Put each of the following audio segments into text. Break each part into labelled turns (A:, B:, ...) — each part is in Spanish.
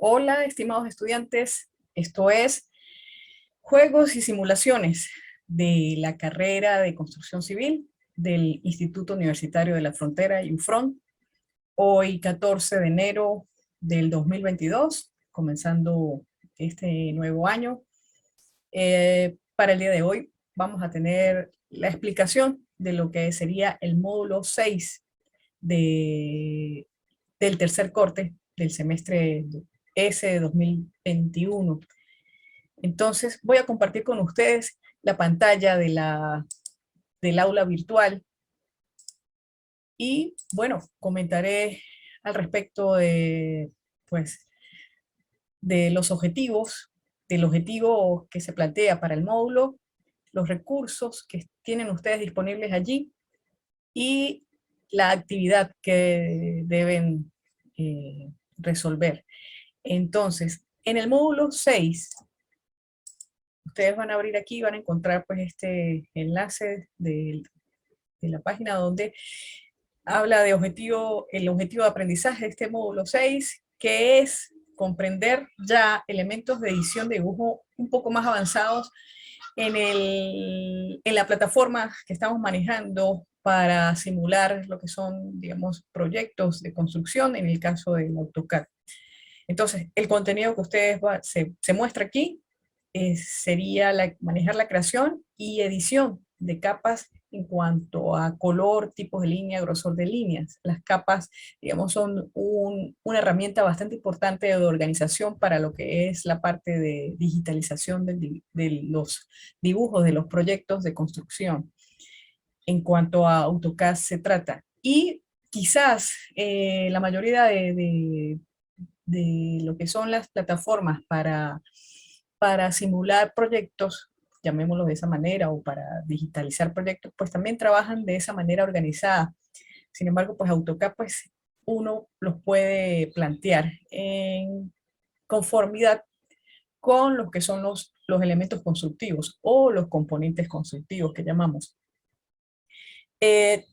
A: Hola, estimados estudiantes. Esto es Juegos y Simulaciones de la carrera de Construcción Civil del Instituto Universitario de la Frontera, IUFRON. Hoy, 14 de enero del 2022, comenzando este nuevo año. Para el día de hoy vamos a tener la explicación de lo que sería el módulo 6 del tercer corte del semestre S de 2021. Entonces voy a compartir con ustedes la pantalla del aula virtual y bueno, comentaré al respecto pues, de los objetivos, del objetivo que se plantea para el módulo, los recursos que tienen ustedes disponibles allí y la actividad que deben resolver. Entonces, en el módulo 6, ustedes van a abrir aquí y van a encontrar pues este enlace de la página donde habla de el objetivo de aprendizaje de este módulo 6, que es comprender ya elementos de edición de dibujo un poco más avanzados en la plataforma que estamos manejando para simular lo que son, digamos, proyectos de construcción en el caso del AutoCAD. Entonces, el contenido que ustedes se muestra aquí sería manejar la creación y edición de capas en cuanto a color, tipos de línea, grosor de líneas. Las capas, digamos, son una herramienta bastante importante de organización para lo que es la parte de digitalización de los dibujos de los proyectos de construcción. En cuanto a AutoCAD se trata. Y quizás la mayoría de lo que son las plataformas para simular proyectos, llamémoslo de esa manera, o para digitalizar proyectos, pues también trabajan de esa manera organizada. Sin embargo, pues AutoCAD, pues uno los puede plantear en conformidad con lo que son los elementos constructivos o los componentes constructivos que llamamos.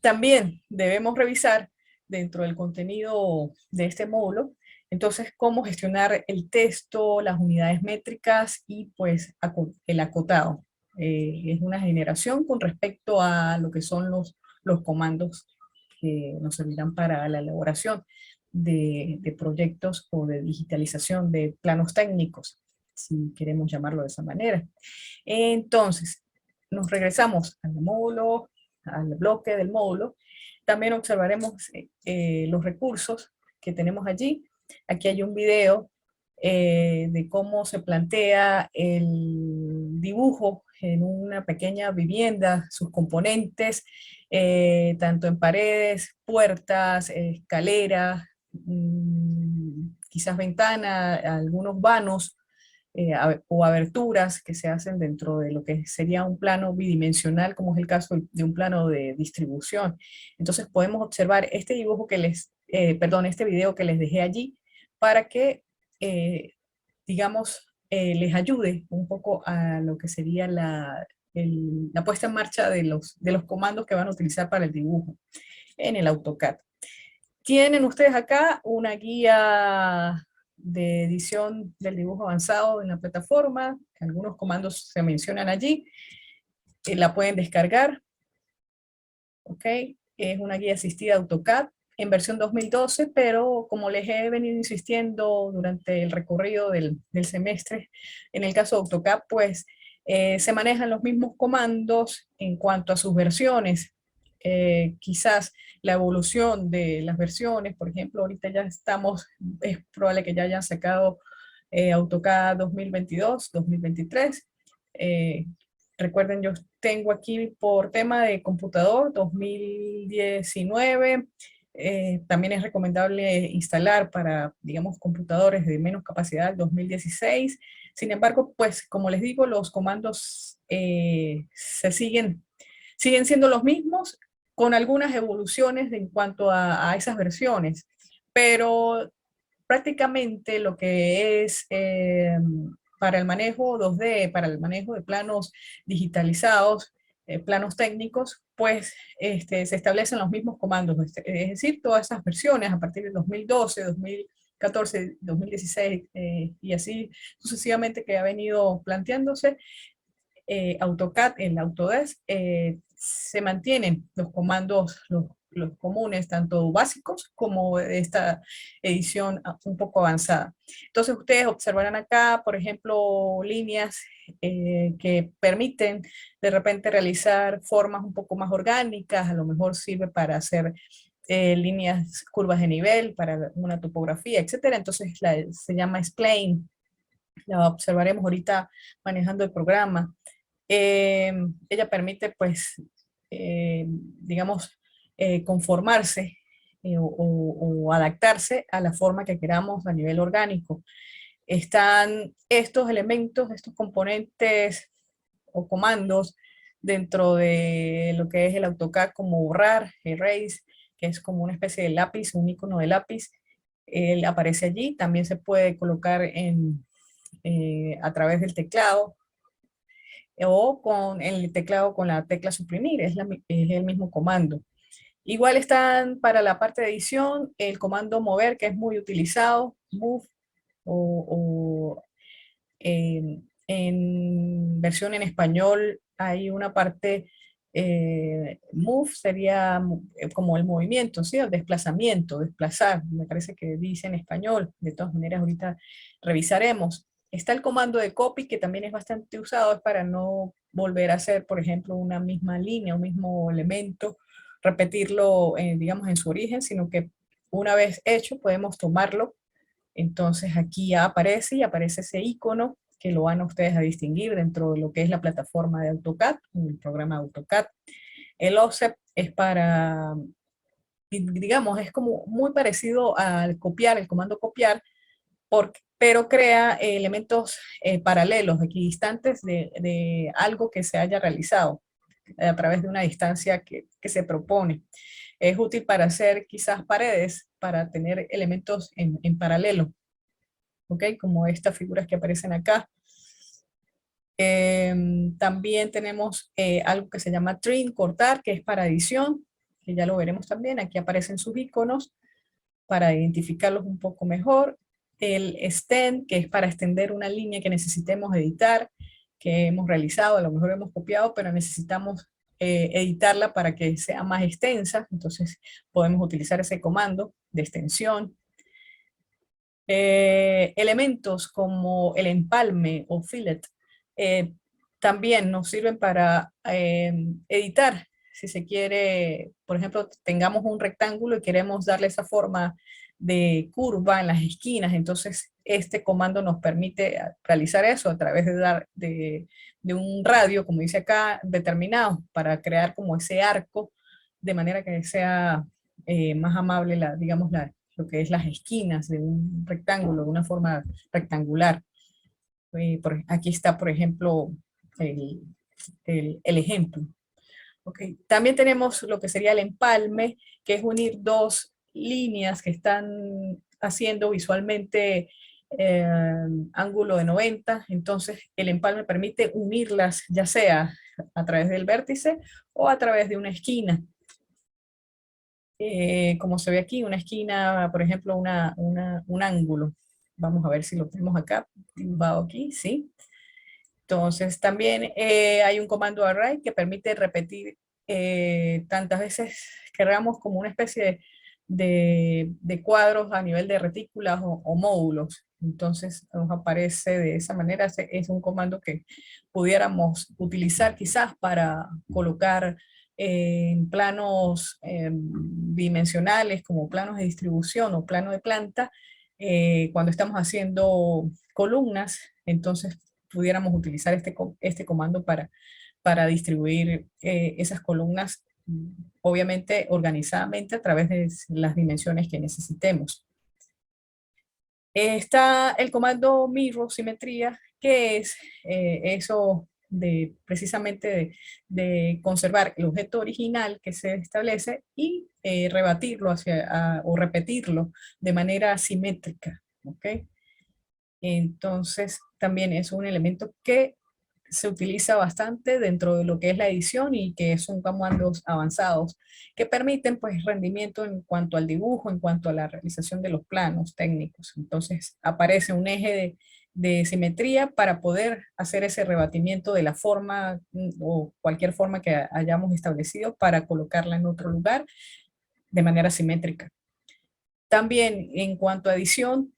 A: También debemos revisar dentro del contenido de este módulo, entonces, cómo gestionar el texto, las unidades métricas y pues el acotado. Es una generación con respecto a lo que son los comandos que nos servirán para la elaboración de proyectos o de digitalización de planos técnicos, si queremos llamarlo de esa manera. Entonces, nos regresamos al módulo, al bloque del módulo. También observaremos los recursos que tenemos allí. Aquí hay un video de cómo se plantea el dibujo en una pequeña vivienda, sus componentes, tanto en paredes, puertas, escaleras, quizás ventana, algunos vanos, o aberturas que se hacen dentro de lo que sería un plano bidimensional, como es el caso de un plano de distribución. Entonces podemos observar este dibujo este video que les dejé allí, para que, digamos, les ayude un poco a lo que sería la puesta en marcha de los comandos que van a utilizar para el dibujo en el AutoCAD. Tienen ustedes acá una guía de edición del dibujo avanzado en la plataforma. Algunos comandos se mencionan allí. La pueden descargar. ¿Ok? Es una guía asistida AutoCAD en versión 2012, pero como les he venido insistiendo durante el recorrido del semestre, en el caso de AutoCAD, pues se manejan los mismos comandos en cuanto a sus versiones. Quizás la evolución de las versiones, por ejemplo, ahorita ya es probable que ya hayan sacado AutoCAD 2022, 2023. Recuerden, yo tengo aquí por tema de computador 2019. También es recomendable instalar para, digamos, computadores de menos capacidad 2016. Sin embargo, pues como les digo, los comandos siguen siendo los mismos, con algunas evoluciones en cuanto a esas versiones, pero prácticamente lo que es para el manejo 2D, para el manejo de planos digitalizados, planos técnicos, pues se establecen los mismos comandos, es decir, todas esas versiones a partir del 2012, 2014, 2016 y así sucesivamente que ha venido planteándose, AutoCAD, en Autodesk, se mantienen los comandos, los comunes, tanto básicos como esta edición un poco avanzada. Entonces ustedes observarán acá, por ejemplo, líneas que permiten de repente realizar formas un poco más orgánicas, a lo mejor sirve para hacer líneas, curvas de nivel, para una topografía, etcétera. Entonces se llama Spline, la observaremos ahorita manejando el programa. Ella permite, pues, digamos, conformarse o adaptarse a la forma que queramos a nivel orgánico. Están estos elementos, estos componentes o comandos dentro de lo que es el AutoCAD, como borrar, erase, que es como una especie de lápiz, un icono de lápiz. Él aparece allí, también se puede colocar a través del teclado, o con el teclado con la tecla suprimir, es el mismo comando. Igual están para la parte de edición el comando mover, que es muy utilizado, move, o en versión en español hay una parte, move sería como el movimiento, ¿sí? El desplazamiento, desplazar, me parece que dice en español, de todas maneras ahorita revisaremos. Está el comando de copy, que también es bastante usado, es para no volver a hacer, por ejemplo, una misma línea, un mismo elemento, repetirlo, digamos, en su origen, sino que una vez hecho podemos tomarlo. Entonces aquí ya aparece y aparece ese icono que lo van a ustedes a distinguir dentro de lo que es la plataforma de AutoCAD, el programa AutoCAD. El offset es para, digamos, es como muy parecido al copiar, el comando copiar, pero crea elementos paralelos, equidistantes de algo que se haya realizado a través de una distancia que se propone. Es útil para hacer quizás paredes, para tener elementos en paralelo, ¿ok? Como estas figuras que aparecen acá. También tenemos algo que se llama trim, cortar, que es para edición, que ya lo veremos también. Aquí aparecen sus iconos para identificarlos un poco mejor. El extend, que es para extender una línea que necesitemos editar, que hemos realizado, a lo mejor hemos copiado, pero necesitamos editarla para que sea más extensa. Entonces podemos utilizar ese comando de extensión. Elementos como el empalme o fillet también nos sirven para editar. Si se quiere, por ejemplo, tengamos un rectángulo y queremos darle esa forma de curva en las esquinas, entonces este comando nos permite realizar eso a través de un radio, como dice acá, determinado, para crear como ese arco, de manera que sea más amable, digamos, lo que es las esquinas de un rectángulo, de una forma rectangular. Aquí está, por ejemplo, el, el ejemplo. Okay. También tenemos lo que sería el empalme, que es unir dos líneas que están haciendo visualmente eh, ángulo de 90. Entonces, el empalme permite unirlas, ya sea a través del vértice o a través de una esquina. Como se ve aquí, una esquina, por ejemplo, un ángulo. Vamos a ver si lo tenemos acá, dibujado aquí, ¿sí? Entonces, también hay un comando array que permite repetir tantas veces queramos como una especie de cuadros a nivel de retículas o módulos. Entonces, nos aparece de esa manera. Es un comando que pudiéramos utilizar quizás para colocar en planos dimensionales como planos de distribución o plano de planta, cuando estamos haciendo columnas, entonces pudiéramos utilizar este comando para distribuir esas columnas, obviamente organizadamente a través de las dimensiones que necesitemos. Está el comando mirror, simetría, que es eso de precisamente de conservar el objeto original que se establece y rebatirlo o repetirlo de manera simétrica, ¿ok? Entonces también es un elemento que se utiliza bastante dentro de lo que es la edición y que son comandos avanzados que permiten pues rendimiento en cuanto al dibujo, en cuanto a la realización de los planos técnicos. Entonces aparece un eje de simetría para poder hacer ese rebatimiento de la forma o cualquier forma que hayamos establecido para colocarla en otro lugar de manera simétrica. También en cuanto a edición,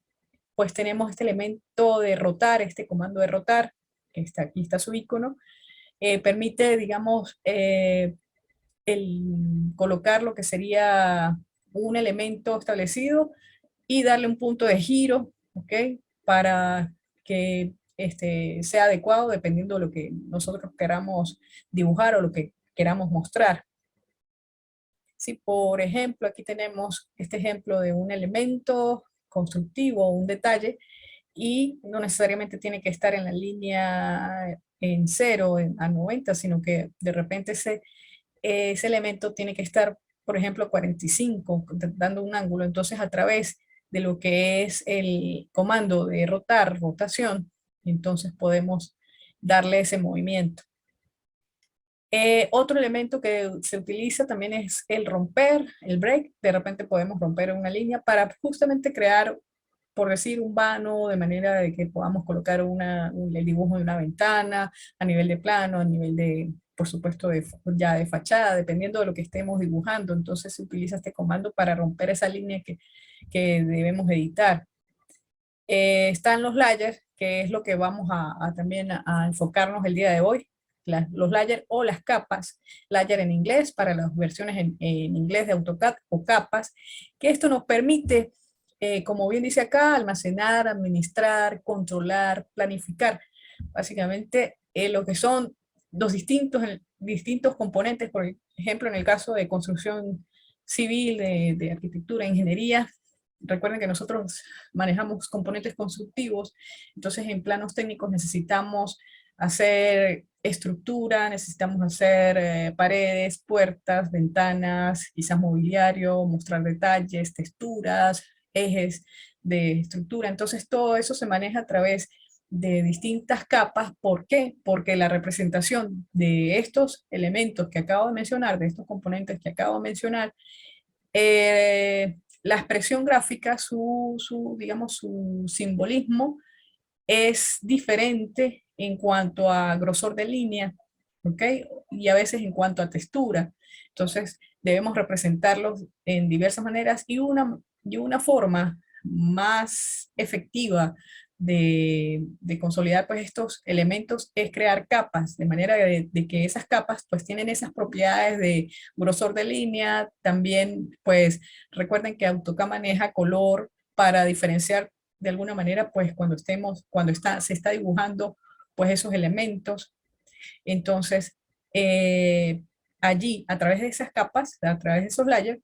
A: pues tenemos este elemento de rotar, este comando de rotar, que está aquí, está su icono, permite, digamos, colocar lo que sería un elemento establecido y darle un punto de giro, ¿ok? Para que sea adecuado dependiendo de lo que nosotros queramos dibujar o lo que queramos mostrar. Si por ejemplo aquí tenemos este ejemplo de un elemento constructivo, un detalle, y no necesariamente tiene que estar en la línea en 0, a 90, sino que de repente ese elemento tiene que estar, por ejemplo, 45, dando un ángulo. Entonces, a través de lo que es el comando de rotar, rotación, entonces podemos darle ese movimiento. Otro elemento que se utiliza también es el romper, el break. De repente podemos romper una línea para justamente crear, por decir, un vano de manera de que podamos colocar el dibujo de una ventana a nivel de plano, a nivel de, por supuesto, ya de fachada, dependiendo de lo que estemos dibujando. Entonces se utiliza este comando para romper esa línea que debemos editar. Están los layers, que es lo que vamos también a enfocarnos el día de hoy. Los layers o las capas, layer en inglés para las versiones en inglés de AutoCAD o capas, que esto nos permite, como bien dice acá, almacenar, administrar, controlar, planificar. Básicamente lo que son los distintos componentes, por ejemplo, en el caso de construcción civil, de arquitectura, ingeniería. Recuerden que nosotros manejamos componentes constructivos, entonces en planos técnicos necesitamos hacer estructura, necesitamos hacer paredes, puertas, ventanas, quizás mobiliario, mostrar detalles, texturas, ejes de estructura. Entonces todo eso se maneja a través de distintas capas. ¿Por qué? Porque la representación de estos elementos que acabo de mencionar, de estos componentes que acabo de mencionar, la expresión gráfica, digamos, su simbolismo es diferente en cuanto a grosor de línea, ¿ok? Y a veces en cuanto a textura. Entonces, debemos representarlos en diversas maneras y una forma más efectiva de consolidar pues estos elementos es crear capas, de manera de que esas capas pues tienen esas propiedades de grosor de línea. También pues recuerden que AutoCAD maneja color para diferenciar de alguna manera pues se está dibujando pues esos elementos. Entonces allí a través de esas capas, a través de esos layers,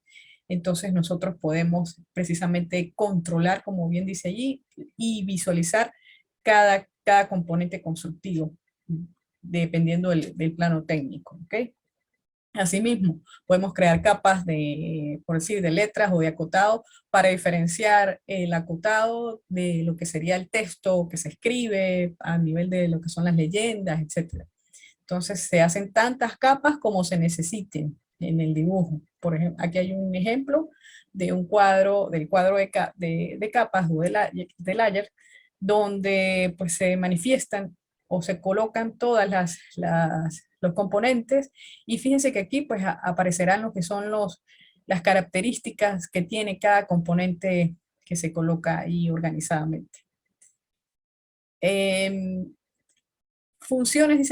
A: entonces nosotros podemos precisamente controlar, como bien dice allí, y visualizar cada componente constructivo, dependiendo del plano técnico, ¿ok? Asimismo, podemos crear capas de, por decir, de letras o de acotado para diferenciar el acotado de lo que sería el texto que se escribe a nivel de lo que son las leyendas, etc. Entonces se hacen tantas capas como se necesiten en el dibujo. Por ejemplo, aquí hay un ejemplo de un cuadro, del cuadro de capas o de layer, donde pues se manifiestan o se colocan todas los componentes, y fíjense que aquí pues aparecerán lo que son las características que tiene cada componente que se coloca ahí organizadamente. Dice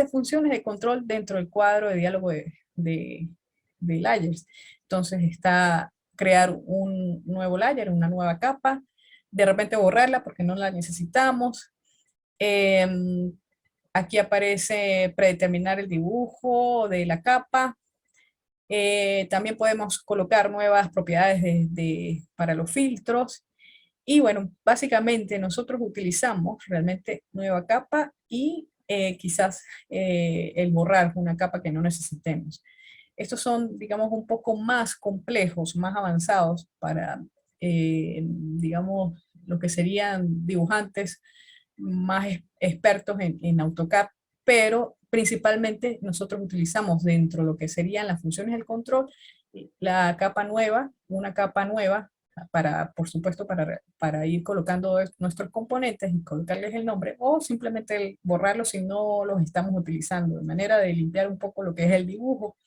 A: funciones de control dentro del cuadro de diálogo de layers. Entonces está crear un nuevo layer, una nueva capa, de repente borrarla porque no la necesitamos. Aquí aparece predeterminar el dibujo de la capa. También podemos colocar nuevas propiedades para los filtros. Y bueno, básicamente nosotros utilizamos realmente nueva capa y quizás el borrar una capa que no necesitemos. Estos son, digamos, un poco más complejos, más avanzados para, digamos, lo que serían dibujantes más expertos en AutoCAD. pero principalmente nosotros utilizamos dentro de lo que serían las funciones del control, la capa nueva, una capa nueva, para, por supuesto, para ir colocando nuestros componentes y colocarles el nombre, o simplemente borrarlos si no los estamos utilizando, de manera de limpiar un poco lo que es el dibujo.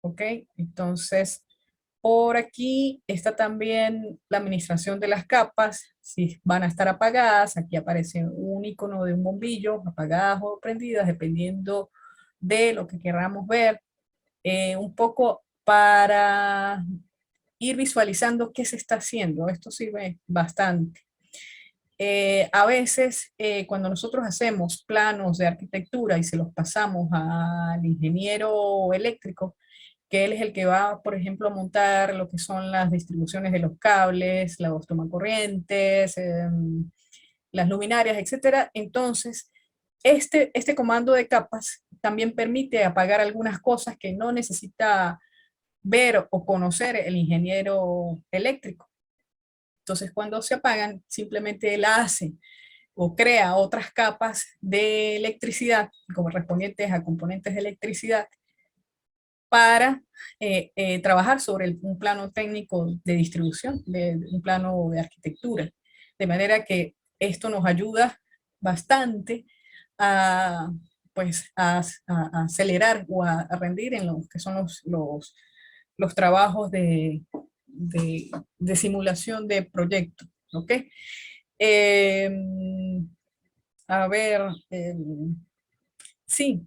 A: ¿Ok? Entonces, por aquí está también la administración de las capas, si van a estar apagadas. Aquí aparece un icono de un bombillo, apagadas o prendidas, dependiendo de lo que queramos ver. Un poco para ir visualizando qué se está haciendo. Esto sirve bastante. A veces, cuando nosotros hacemos planos de arquitectura y se los pasamos al ingeniero eléctrico, que él es el que va, por ejemplo, a montar lo que son las distribuciones de los cables, los tomacorrientes, las luminarias, etcétera. Entonces, este comando de capas también permite apagar algunas cosas que no necesita ver o conocer el ingeniero eléctrico. Entonces, cuando se apagan, simplemente él hace o crea otras capas de electricidad correspondientes a componentes de electricidad para trabajar sobre un plano técnico de distribución, de un plano de arquitectura. De manera que esto nos ayuda bastante a, pues, a acelerar o a rendir en lo que son los trabajos de simulación de proyectos. ¿Ok? Eh, a ver, sí,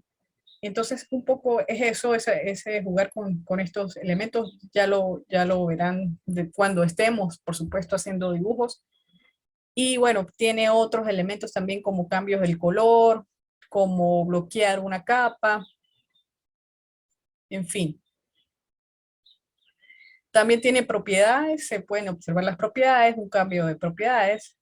A: entonces un poco es eso, ese jugar con estos elementos, ya lo verán cuando estemos, por supuesto, haciendo dibujos. Y bueno, tiene otros elementos también como cambios del color, como bloquear una capa, en fin. También tiene propiedades, se pueden observar las propiedades, un cambio de propiedades.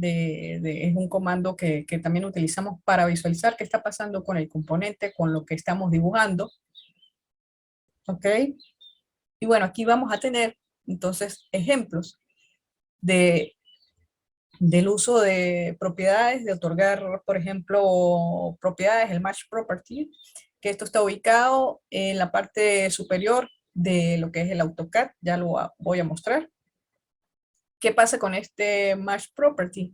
A: Es un comando que también utilizamos para visualizar qué está pasando con el componente, con lo que estamos dibujando. ¿Ok? Y bueno, aquí vamos a tener entonces ejemplos de, del uso de propiedades, de otorgar, por ejemplo, propiedades, el Match Property, que esto está ubicado en la parte superior de lo que es el AutoCAD, ya lo voy a mostrar. ¿Qué pasa con este Match Property?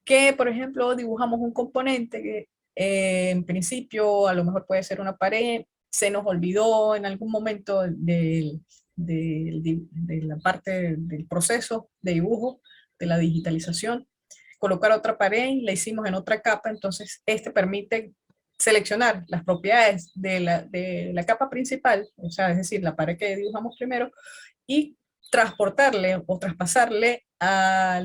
A: Que, por ejemplo, dibujamos un componente que en principio a lo mejor puede ser una pared, se nos olvidó en algún momento de la parte del proceso de dibujo, de la digitalización, colocar otra pared, la hicimos en otra capa, entonces este permite seleccionar las propiedades de la capa principal, o sea, es decir, la pared que dibujamos primero, y transportarle o traspasarle a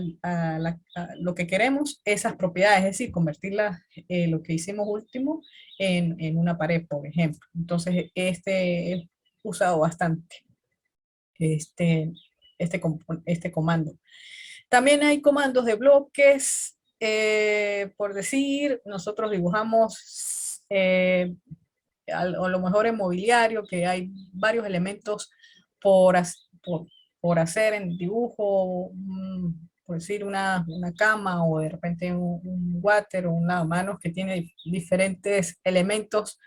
A: lo que queremos esas propiedades, es decir, convertirlas, lo que hicimos último, en una pared, por ejemplo. Entonces, este es usado bastante, este, este comando. También hay comandos de bloques, por decir, nosotros dibujamos a lo mejor en mobiliario, que hay varios elementos por, por hacer en dibujo, por decir una cama o de repente un water o un lavamanos que tiene diferentes elementos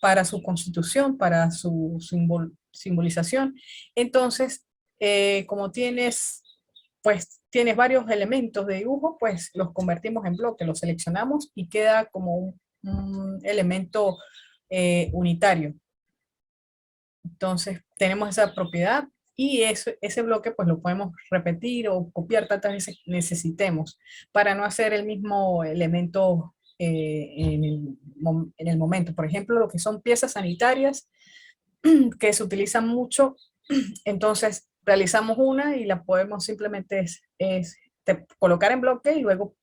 A: para su constitución, para su simbolización. Entonces, como tienes varios elementos de dibujo, pues los convertimos en bloque, los seleccionamos y queda como un elemento unitario. Entonces tenemos esa propiedad y ese bloque pues lo podemos repetir o copiar tantas veces que necesitemos para no hacer el mismo elemento en el momento. Por ejemplo, lo que son piezas sanitarias que se utilizan mucho, entonces realizamos una y la podemos simplemente colocar en bloque y luego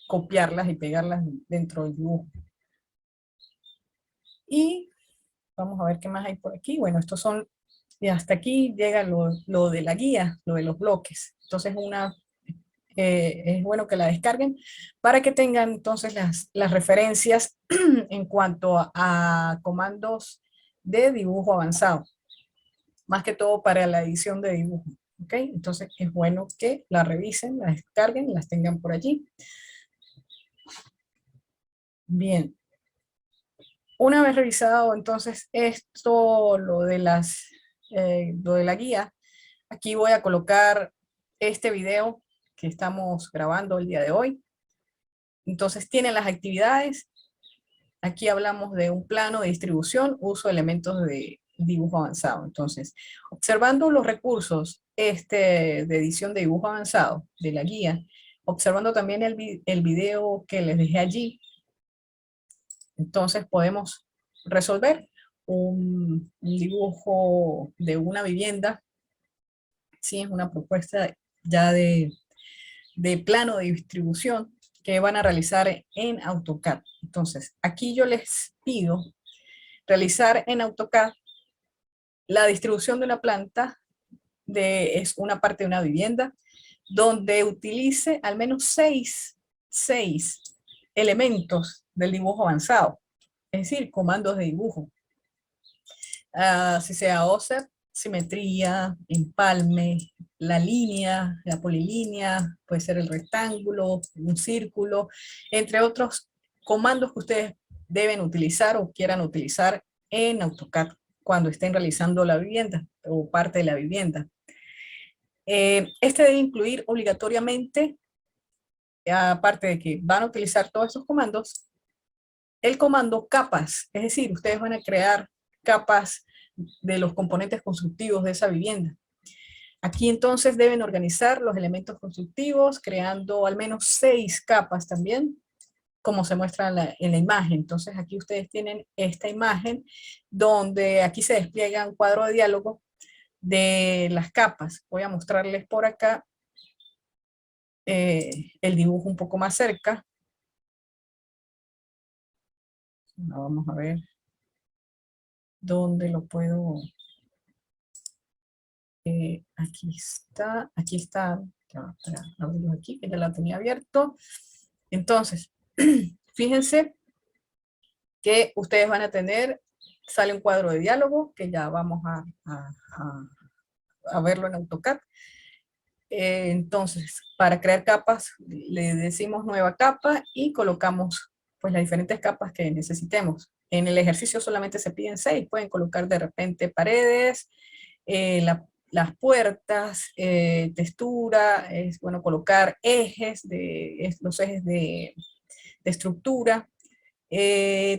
A: copiarlas y pegarlas dentro del dibujo. Y vamos a ver qué más hay por aquí. Bueno, estos son, y hasta aquí llega lo de la guía, lo de los bloques. Entonces es bueno que la descarguen para que tengan entonces las referencias en cuanto a comandos de dibujo avanzado, más que todo para la edición de dibujo. ¿Ok? Entonces es bueno que la revisen, la descarguen, las tengan por allí. Bien. Una vez revisado entonces esto, lo de la guía, aquí voy a colocar este video que estamos grabando el día de hoy. Entonces tienen las actividades. Aquí hablamos de un plano de distribución, uso de elementos de dibujo avanzado. Entonces, observando los recursos de edición de dibujo avanzado de la guía, observando también el video que les dejé allí, entonces podemos resolver un dibujo de una vivienda. Sí, es una propuesta ya de plano de distribución que van a realizar en AutoCAD. Entonces, aquí yo les pido realizar en AutoCAD la distribución de una planta, es una parte de una vivienda, donde utilice al menos seis elementos del dibujo avanzado, es decir, comandos de dibujo. Si sea offset, simetría, empalme, la línea, la polilínea, puede ser el rectángulo, un círculo, entre otros comandos que ustedes deben utilizar o quieran utilizar en AutoCAD cuando estén realizando la vivienda o parte de la vivienda. Este debe incluir obligatoriamente, aparte de que van a utilizar todos estos comandos, el comando capas, es decir, ustedes van a crear capas de los componentes constructivos de esa vivienda. Aquí entonces deben organizar los elementos constructivos, creando al menos 6 capas también, como se muestra en la imagen. Entonces aquí ustedes tienen esta imagen, donde aquí se despliega un cuadro de diálogo de las capas. Voy a mostrarles por acá el dibujo un poco más cerca. Vamos a ver dónde lo puedo... aquí está, para abrirlo aquí, que ya la tenía abierto. Entonces, fíjense que ustedes van a tener, sale un cuadro de diálogo, que ya vamos a verlo en AutoCAD. Entonces, para crear capas, le decimos nueva capa y colocamos pues las diferentes capas que necesitemos. En el ejercicio solamente se piden 6, pueden colocar de repente paredes, las puertas, textura, es bueno colocar ejes, los ejes de estructura.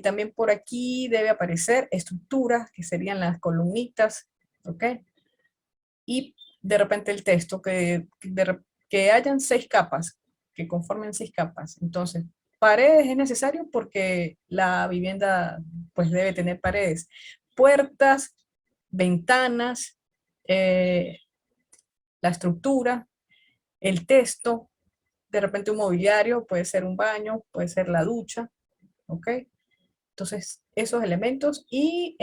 A: También por aquí debe aparecer estructuras, que serían las columnitas, ¿ok? Y de repente el texto, que hayan 6 capas, que conformen 6 capas. Entonces, paredes es necesario porque la vivienda pues debe tener paredes. Puertas, ventanas, la estructura, el texto, de repente un mobiliario, puede ser un baño, puede ser la ducha, ¿ok? Entonces, esos elementos y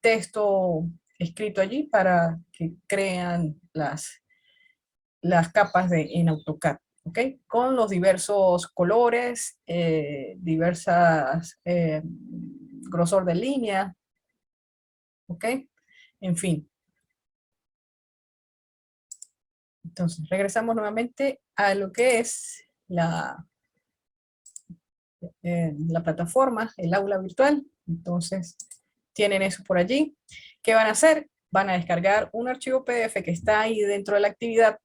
A: texto escrito allí para que crean las capas en AutoCAD, ¿ok? Con los diversos colores, diversas grosor de línea, ¿ok? En fin. Entonces, regresamos nuevamente a lo que es la plataforma, el aula virtual. Entonces, tienen eso por allí. ¿Qué van a hacer? Van a descargar un archivo PDF que está ahí dentro de la actividad.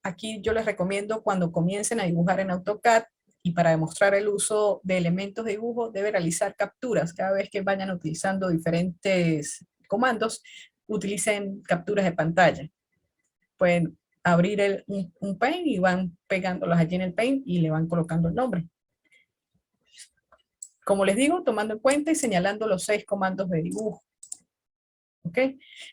A: Aquí yo les recomiendo, cuando comiencen a dibujar en AutoCAD y para demostrar el uso de elementos de dibujo, debe realizar capturas. Cada vez que vayan utilizando diferentes comandos, utilicen capturas de pantalla. Pueden abrir un Paint y van pegándolas allí en el Paint y le van colocando el nombre. Como les digo, tomando en cuenta y señalando los 6 comandos de dibujo. ¿Ok?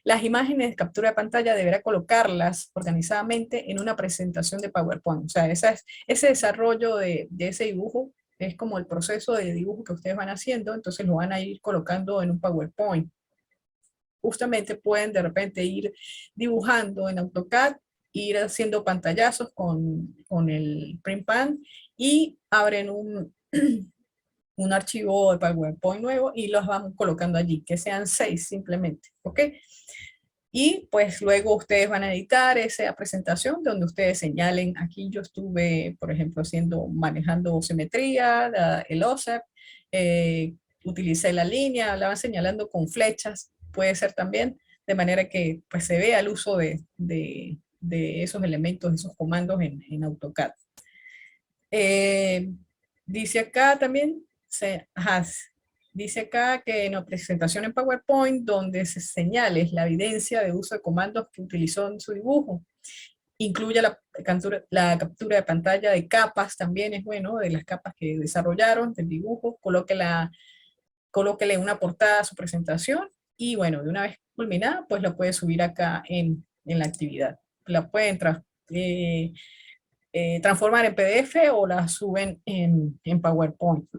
A: Las imágenes de captura de pantalla deberá colocarlas organizadamente en una presentación de PowerPoint. O sea, ese desarrollo de ese dibujo es como el proceso de dibujo que ustedes van haciendo, entonces lo van a ir colocando en un PowerPoint. Justamente pueden de repente ir dibujando en AutoCAD, ir haciendo pantallazos con el Print Pan y abren un archivo de PowerPoint nuevo y los vamos colocando allí, que sean 6 simplemente, ¿ok? Y pues luego ustedes van a editar esa presentación donde ustedes señalen, aquí yo estuve, por ejemplo, manejando simetría, el OSEP, utilicé la línea, la van señalando con flechas, puede ser también, de manera que pues se vea el uso de esos elementos, esos comandos en AutoCAD. Eh, dice acá también, dice acá que en la presentación en PowerPoint, donde se señale la evidencia de uso de comandos que utilizó en su dibujo, incluye la captura de pantalla de capas, también es bueno, de las capas que desarrollaron del dibujo, colóquele una portada a su presentación, y bueno, de una vez culminada, pues la puede subir acá en la actividad. La pueden eh, transformar en PDF o la suben en PowerPoint.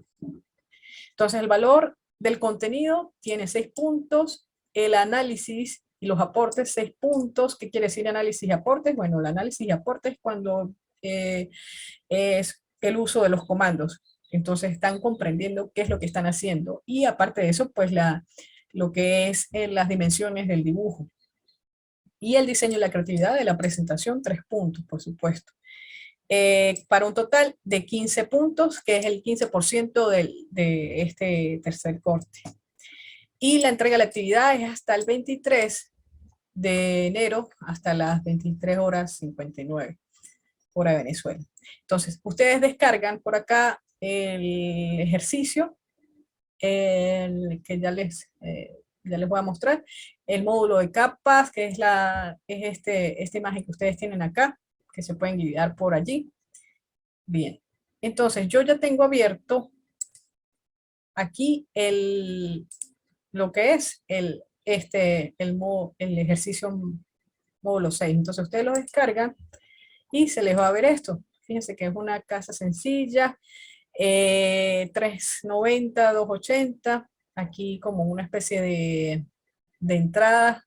A: Entonces el valor del contenido tiene 6 puntos, el análisis y los aportes 6 puntos. ¿Qué quiere decir análisis y aportes? Bueno, el análisis y aportes es cuando es el uso de los comandos. Entonces están comprendiendo qué es lo que están haciendo. Y aparte de eso, pues lo que es las dimensiones del dibujo. Y el diseño y la creatividad de la presentación, 3 puntos, por supuesto. Para un total de 15 puntos, que es el 15% de este tercer corte. Y la entrega de la actividad es hasta el 23 de enero, hasta las 23 horas 59, hora de Venezuela. Entonces, ustedes descargan por acá el ejercicio, que ya les voy a mostrar, el módulo de capas, que es esta imagen que ustedes tienen acá, que se pueden guiar por allí. Bien, entonces yo ya tengo abierto aquí lo que es el ejercicio módulo 6. Entonces ustedes lo descargan y se les va a ver esto. Fíjense que es una casa sencilla, 390, 280, aquí como una especie de entrada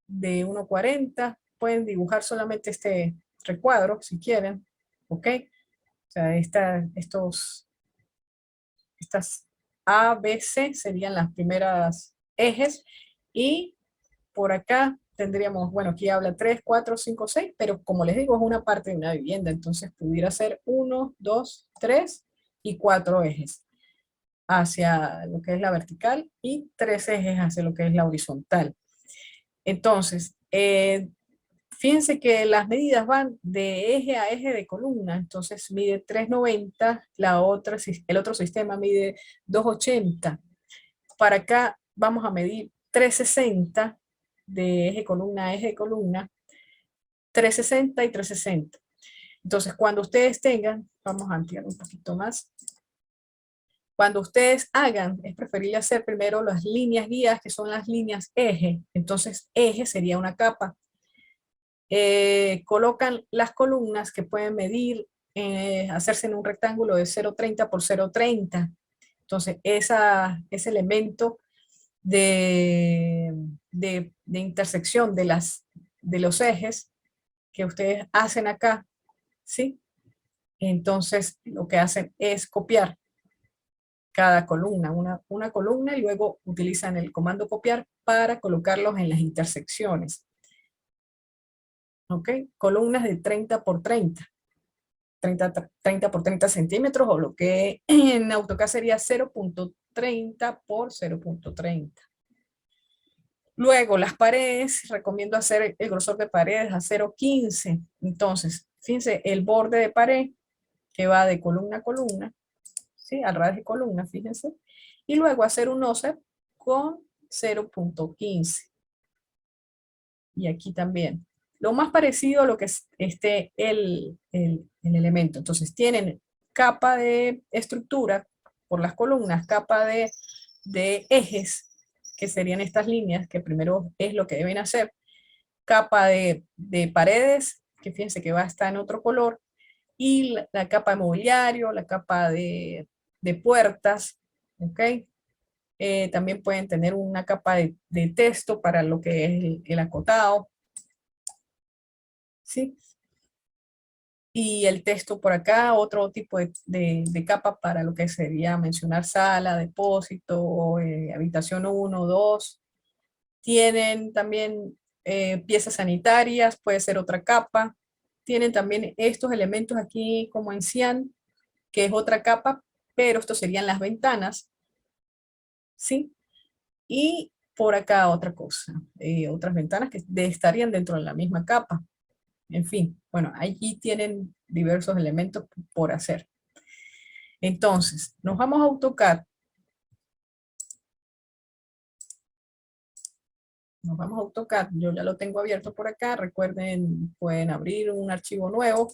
A: de 1.40. Pueden dibujar solamente este recuadro si quieren, ¿ok? O sea, estas A, B, C serían las primeras ejes, y por acá tendríamos, bueno, aquí habla 3, 4, 5, 6, pero como les digo, es una parte de una vivienda, entonces pudiera ser 1, 2, 3 y 4 ejes hacia lo que es la vertical y 3 ejes hacia lo que es la horizontal. Entonces, fíjense que las medidas van de eje a eje de columna, entonces mide 390, el otro sistema mide 280. Para acá vamos a medir 360 de eje columna a eje columna, 360 y 360. Entonces, cuando ustedes tengan, vamos a ampliar un poquito más, cuando ustedes hagan, es preferible hacer primero las líneas guías, que son las líneas eje. Entonces, eje sería una capa. Colocan las columnas que pueden medir, hacerse en un rectángulo de 0,30 por 0,30. Entonces, ese elemento de intersección de los ejes que ustedes hacen acá, ¿sí? Entonces, lo que hacen es copiar cada columna, una columna, y luego utilizan el comando copiar para colocarlos en las intersecciones. ¿Ok? Columnas de 30 por 30. 30 por 30 centímetros, o lo que en AutoCAD sería 0.30 por 0.30. Luego, las paredes, recomiendo hacer el grosor de paredes a 0.15. Entonces, fíjense, el borde de pared que va de columna a columna, ¿sí? Al ras de columna, fíjense. Y luego hacer un offset con 0.15. Y aquí también. Lo más parecido a lo que es el elemento. Entonces, tienen capa de estructura por las columnas, capa de ejes, que serían estas líneas, que primero es lo que deben hacer, capa de paredes, que fíjense que va a estar en otro color, y la capa de mobiliario, la capa de puertas, ¿ok? También pueden tener una capa de texto para lo que es el acotado, ¿sí? Y el texto por acá, otro tipo de capa para lo que sería mencionar sala, depósito, habitación 1, 2. Tienen también piezas sanitarias, puede ser otra capa. Tienen también estos elementos aquí como en cian, que es otra capa, pero estos serían las ventanas, ¿sí? Y por acá otra cosa, otras ventanas que estarían dentro de la misma capa. En fin, bueno, allí tienen diversos elementos por hacer. Entonces, nos vamos a AutoCAD. Nos vamos a AutoCAD. Yo ya lo tengo abierto por acá. Recuerden, pueden abrir un archivo nuevo.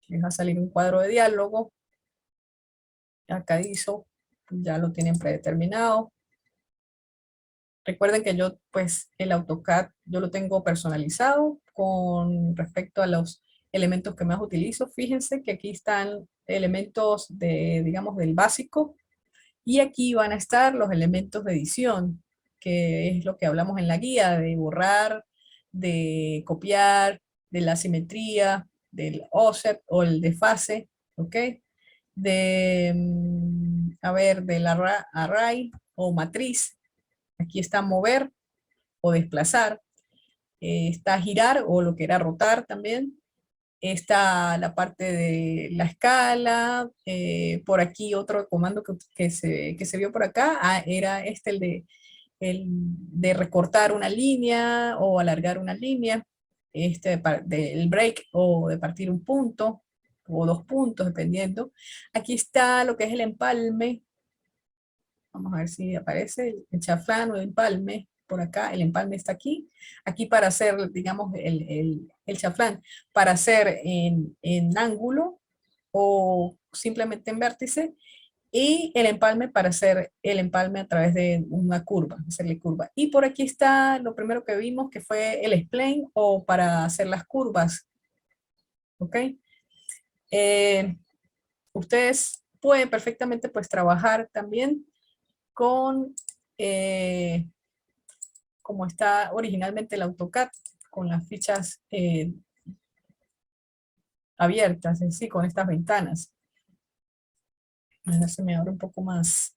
A: Les va a salir un cuadro de diálogo. Acá hizo, ya lo tienen predeterminado. Recuerden que yo, pues, el AutoCAD, yo lo tengo personalizado con respecto a los elementos que más utilizo. Fíjense que aquí están elementos de, digamos, del básico. Y aquí van a estar los elementos de edición, que es lo que hablamos en la guía, de borrar, de copiar, de la simetría, del offset o el desfase, ¿ok? De, a ver, del array o matriz. Aquí está mover o desplazar. Está girar o lo que era rotar también. Está la parte de la escala, por aquí otro comando que se vio por acá, era este, el de recortar una línea o alargar una línea, este del break o de partir un punto o dos puntos, dependiendo. Aquí está lo que es el empalme. Vamos a ver si aparece el chaflán o el empalme. Por acá, el empalme está aquí. Aquí para hacer, digamos, el chaflán, para hacer en ángulo o simplemente en vértice. Y el empalme para hacer el empalme a través de una curva, hacerle curva. Y por aquí está lo primero que vimos, que fue el spline o para hacer las curvas. ¿Ok? Eh, Ustedes pueden perfectamente pues trabajar también con, eh, como está originalmente el AutoCAD, con las fichas abiertas, en sí, con estas ventanas. A ver, se me abre un poco más.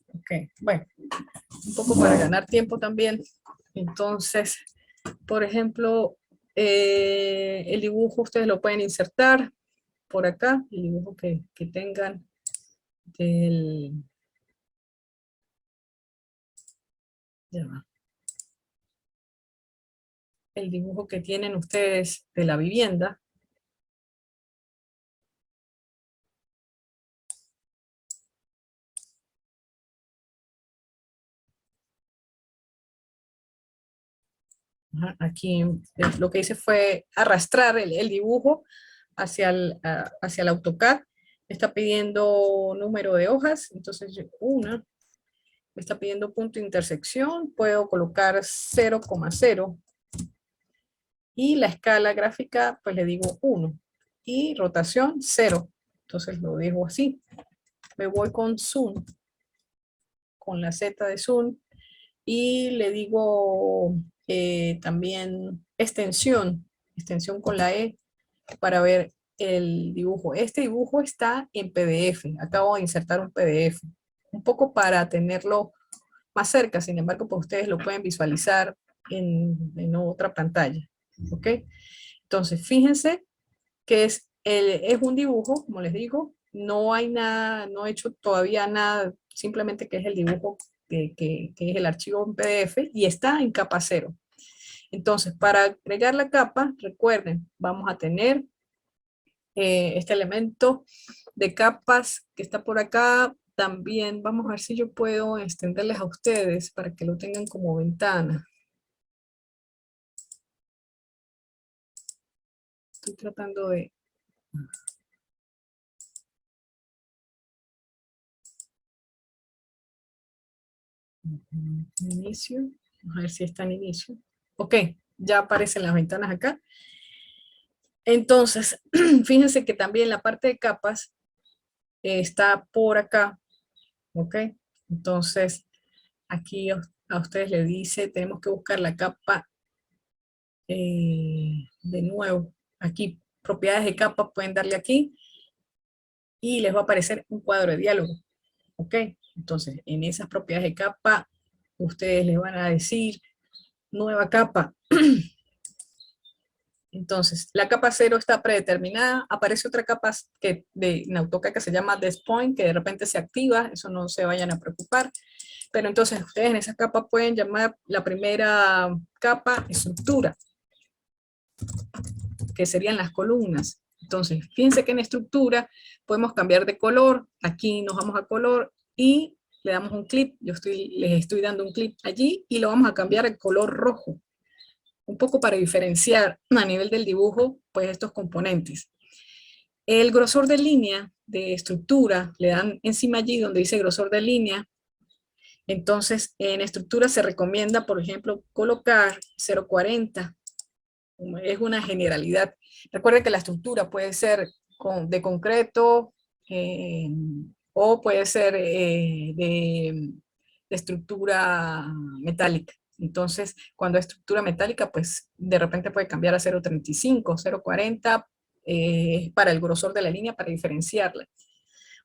A: Ok, bueno, un poco para ganar tiempo también. Entonces, por ejemplo, el dibujo ustedes lo pueden insertar por acá, el dibujo que tengan del, ya va, el dibujo que tienen ustedes de la vivienda. Ajá, aquí lo que hice fue arrastrar el dibujo hacia el AutoCAD. Me está pidiendo número de hojas, entonces una, me está pidiendo punto de intersección, puedo colocar 0,0 y la escala gráfica pues le digo 1 y rotación 0, entonces lo dejo así. Me voy con zoom, con la Z de zoom y le digo también extensión con la E para ver el dibujo. Este dibujo está en PDF, acabo de insertar un PDF, un poco para tenerlo más cerca, sin embargo, pues ustedes lo pueden visualizar en otra pantalla, ¿ok? Entonces, fíjense que es un dibujo, como les digo, no hay nada, no he hecho todavía nada, simplemente que es el dibujo que es el archivo en PDF y está en capa 0. Entonces, para agregar la capa, recuerden, vamos a tener este elemento de capas que está por acá. También vamos a ver si yo puedo extenderles a ustedes para que lo tengan como ventana. Estoy tratando de... Inicio. Vamos a ver si está en inicio. Ok, ya aparecen las ventanas acá. Entonces, fíjense que también la parte de capas está por acá. Ok, entonces aquí a ustedes les dice, tenemos que buscar la capa de nuevo. Aquí, propiedades de capa, pueden darle aquí y les va a aparecer un cuadro de diálogo. ¿ok? Entonces, en esas propiedades de capa, ustedes le van a decir nueva capa. Entonces, la capa 0 está predeterminada, aparece otra capa en AutoCAD que se llama DeskPoint, que de repente se activa, eso no se vayan a preocupar. Pero entonces ustedes en esa capa pueden llamar la primera capa estructura, que serían las columnas. Entonces, fíjense que en estructura podemos cambiar de color, aquí nos vamos a color y le damos un clic, les estoy dando un clic allí y lo vamos a cambiar al color rojo, un poco para diferenciar a nivel del dibujo, pues estos componentes. El grosor de línea de estructura, le dan encima allí donde dice grosor de línea. Entonces, en estructura se recomienda, por ejemplo, colocar 0,40. Es una generalidad. Recuerden que la estructura puede ser de concreto o puede ser de estructura metálica. Entonces, cuando es estructura metálica, pues de repente puede cambiar a 0,35, 0,40 para el grosor de la línea, para diferenciarla.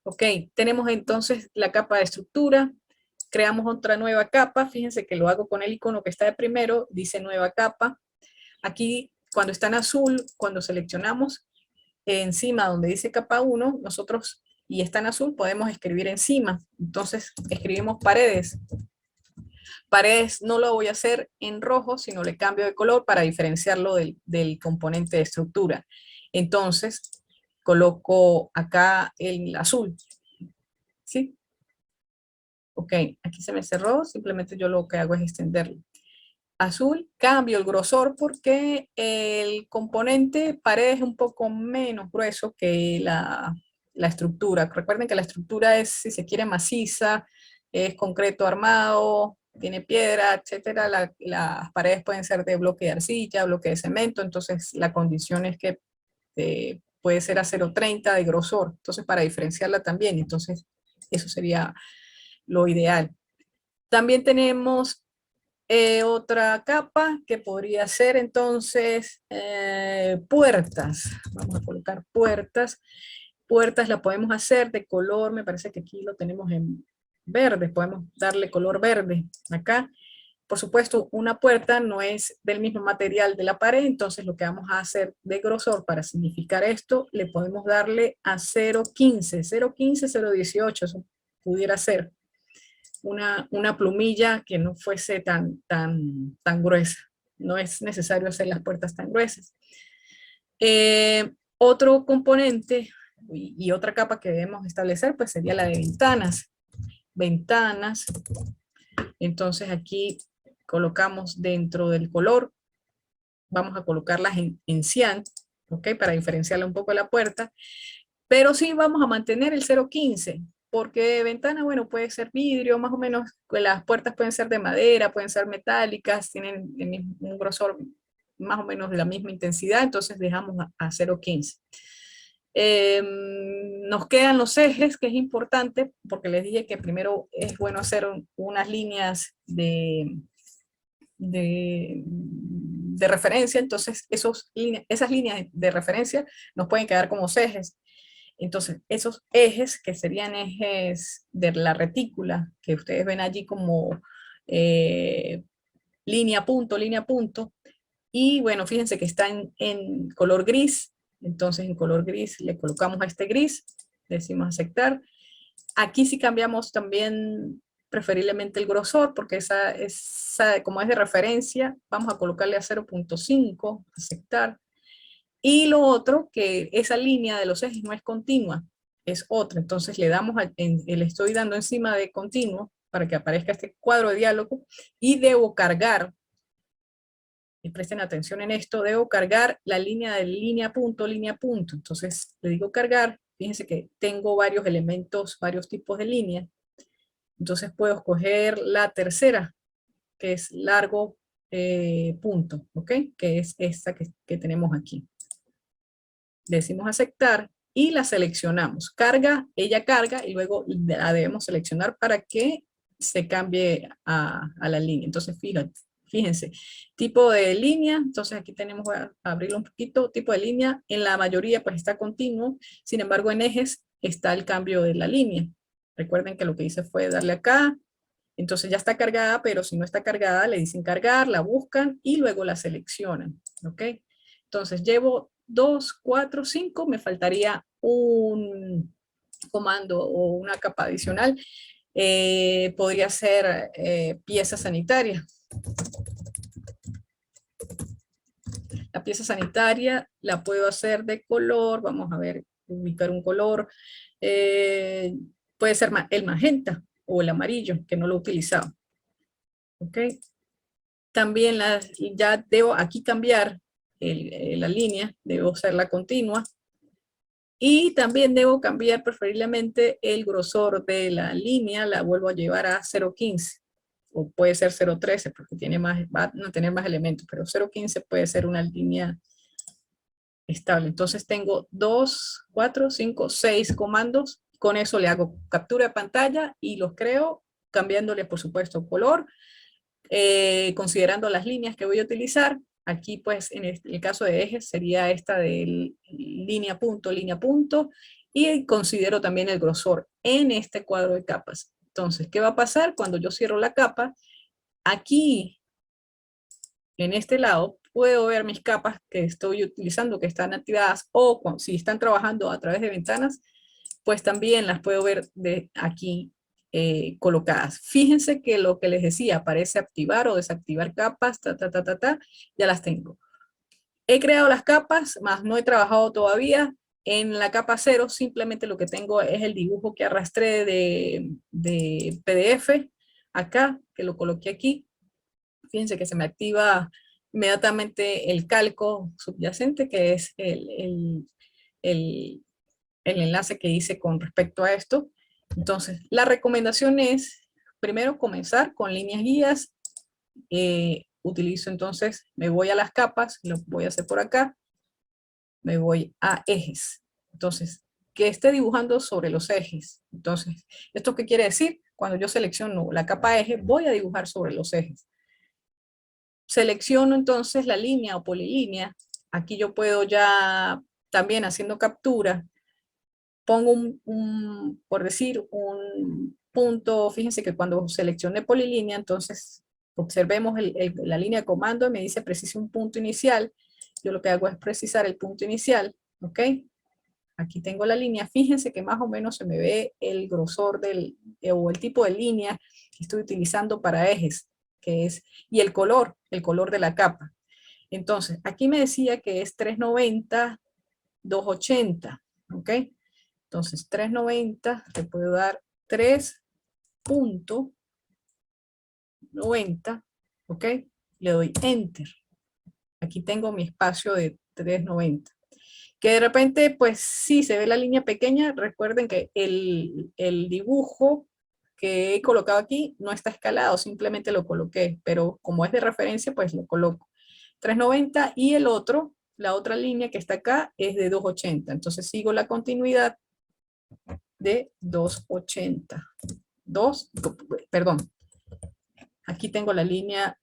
A: Ok, tenemos entonces la capa de estructura, creamos otra nueva capa, fíjense que lo hago con el icono que está de primero, dice nueva capa. Aquí, cuando está en azul, cuando seleccionamos encima donde dice capa 1, nosotros, y está en azul, podemos escribir encima. Entonces, escribimos paredes. Paredes no lo voy a hacer en rojo, sino le cambio de color para diferenciarlo del componente de estructura. Entonces, coloco acá el azul. ¿Sí? Ok, aquí se me cerró, simplemente yo lo que hago es extenderlo. Azul, cambio el grosor porque el componente pared es un poco menos grueso que la estructura. Recuerden que la estructura es, si se quiere, maciza, es concreto armado, tiene piedra, etcétera. Las paredes pueden ser de bloque de arcilla, bloque de cemento, entonces la condición es que puede ser a 0,30 de grosor, entonces para diferenciarla también, entonces eso sería lo ideal. También tenemos otra capa que podría ser entonces puertas. Vamos a colocar puertas. Puertas la podemos hacer de color, me parece que aquí lo tenemos en verde, podemos darle color verde acá. Por supuesto, una puerta no es del mismo material de la pared, entonces lo que vamos a hacer de grosor para significar esto, le podemos darle a 0,15, 0,15, 0,18, eso pudiera ser una plumilla que no fuese tan gruesa. No es necesario hacer las puertas tan gruesas. Otro componente y otra capa que debemos establecer pues sería la de ventanas. Ventanas. Entonces aquí colocamos dentro del color, vamos a colocarlas en cian, ¿ok? Para diferenciarla un poco de la puerta. Pero sí vamos a mantener el 0,15, porque ventana, bueno, puede ser vidrio, más o menos, las puertas pueden ser de madera, pueden ser metálicas, tienen un grosor más o menos de la misma intensidad, entonces dejamos a 0,15. Nos quedan los ejes, que es importante, porque les dije que primero es bueno hacer unas líneas de referencia, entonces esas líneas de referencia nos pueden quedar como ejes. Entonces, esos ejes, que serían ejes de la retícula, que ustedes ven allí como línea, punto, y bueno, fíjense que está en color gris, entonces en color gris le colocamos a este gris, decimos aceptar. Aquí sí cambiamos también preferiblemente el grosor, porque como es de referencia, vamos a colocarle a 0,5, aceptar. Y lo otro, que esa línea de los ejes no es continua, es otra. Entonces le estoy dando encima de continuo para que aparezca este cuadro de diálogo y debo cargar, y presten atención en esto, debo cargar la línea de línea punto. Entonces le digo cargar, fíjense que tengo varios elementos, varios tipos de línea. Entonces puedo escoger la tercera, que es largo punto, ¿ok? Que es esta que tenemos aquí. Decimos aceptar y la seleccionamos. Ella carga y luego la debemos seleccionar para que se cambie a la línea. Entonces, fíjense, tipo de línea, entonces aquí tenemos, voy a abrirlo un poquito, tipo de línea, en la mayoría pues está continuo, sin embargo en ejes está el cambio de la línea. Recuerden que lo que hice fue darle acá, entonces ya está cargada, pero si no está cargada, le dicen cargar, la buscan y luego la seleccionan, ¿ok? Entonces llevo 2, 4, 5, me faltaría un comando o una capa adicional. Podría ser pieza sanitaria. La pieza sanitaria la puedo hacer de color, vamos a ver, ubicar un color. Eh, Puede ser el magenta o el amarillo, que no lo he utilizado. ¿Ok? También ya debo aquí cambiar la línea, debo hacerla continua. Y también debo cambiar preferiblemente el grosor de la línea, la vuelvo a llevar a 0.15 o puede ser 0.13 porque tiene más, va a tener más elementos, pero 0.15 puede ser una línea estable. Entonces tengo 2, 4, 5, 6 comandos. Con eso le hago captura de pantalla y los creo cambiándole, por supuesto, color, considerando las líneas que voy a utilizar. Aquí, pues, en el caso de ejes sería esta de línea, punto, y considero también el grosor en este cuadro de capas. Entonces, ¿qué va a pasar cuando yo cierro la capa? Aquí, en este lado, puedo ver mis capas que estoy utilizando, que están activadas, o si están trabajando a través de ventanas, pues también las puedo ver de aquí colocadas. Fíjense que lo que les decía, aparece activar o desactivar capas, ya las tengo. He creado las capas, más no he trabajado todavía. En la capa 0 simplemente lo que tengo es el dibujo que arrastré de PDF, acá, que lo coloqué aquí. Fíjense que se me activa inmediatamente el calco subyacente, que es el enlace que hice con respecto a esto. Entonces, la recomendación es, primero, comenzar con líneas guías. Utilizo entonces, me voy a las capas, lo voy a hacer por acá, me voy a ejes. Entonces, que esté dibujando sobre los ejes. Entonces, ¿esto qué quiere decir? Cuando yo selecciono la capa eje, voy a dibujar sobre los ejes. Selecciono entonces la línea o polilínea. Aquí yo puedo ya, también haciendo captura, pongo por decir, un punto. Fíjense que cuando seleccioné polilínea, entonces observemos la línea de comando y me dice precise un punto inicial. Yo lo que hago es precisar el punto inicial, ¿ok? Aquí tengo la línea. Fíjense que más o menos se me ve el grosor o el tipo de línea que estoy utilizando para ejes, que es, y el color de la capa. Entonces, aquí me decía que es 390, 280, ¿ok? Entonces, 390, te puedo dar 3.90, ¿ok? Le doy Enter. Aquí tengo mi espacio de 390. Que de repente, pues sí, se ve la línea pequeña. Recuerden que el dibujo que he colocado aquí no está escalado, simplemente lo coloqué, pero como es de referencia, pues lo coloco. 390 y el otro, la otra línea que está acá es de 280. Entonces sigo la continuidad de 280. Perdón, aquí tengo la línea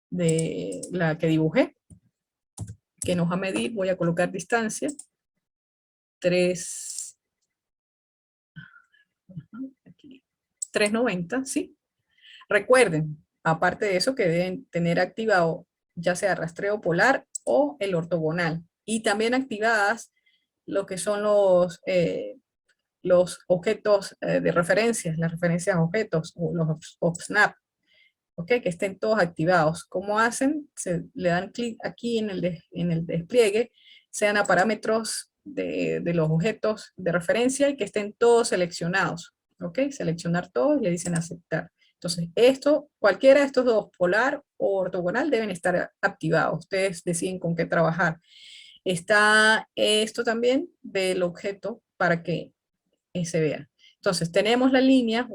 A: de la que dibujé, que nos va a medir, voy a colocar distancia, 3, aquí, 390, ¿sí? Recuerden, aparte de eso, que deben tener activado ya sea rastreo polar o el ortogonal, y también activadas lo que son los objetos de referencia, las referencias a objetos, o los OPSNAP, ¿ok? Que estén todos activados. ¿Cómo hacen? Le dan clic aquí en el despliegue, sean a parámetros de los objetos de referencia y que estén todos seleccionados, ¿ok? Seleccionar todos y le dicen aceptar. Entonces, cualquiera de estos dos, polar o ortogonal, deben estar activados. Ustedes deciden con qué trabajar. Está esto también del objeto para que se vea. Entonces, tenemos la línea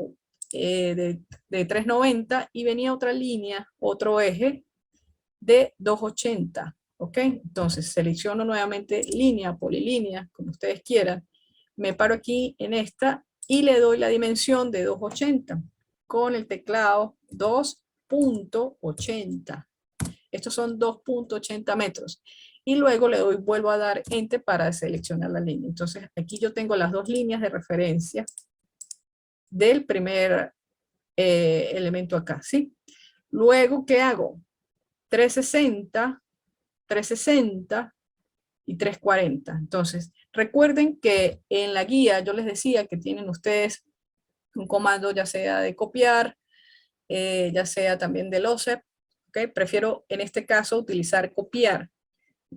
A: de 390 y venía otra línea, otro eje de 280. ¿Ok? Entonces, selecciono nuevamente línea, polilínea, como ustedes quieran. Me paro aquí en esta y le doy la dimensión de 280 con el teclado 2.80. Estos son 2.80 metros. Y luego vuelvo a dar Enter para seleccionar la línea. Entonces, aquí yo tengo las dos líneas de referencia del primer elemento acá, ¿sí? Luego, ¿qué hago? 360, 360 y 340. Entonces, recuerden que en la guía yo les decía que tienen ustedes un comando ya sea de copiar, ya sea también del OSEP, ¿ok? Prefiero en este caso utilizar copiar,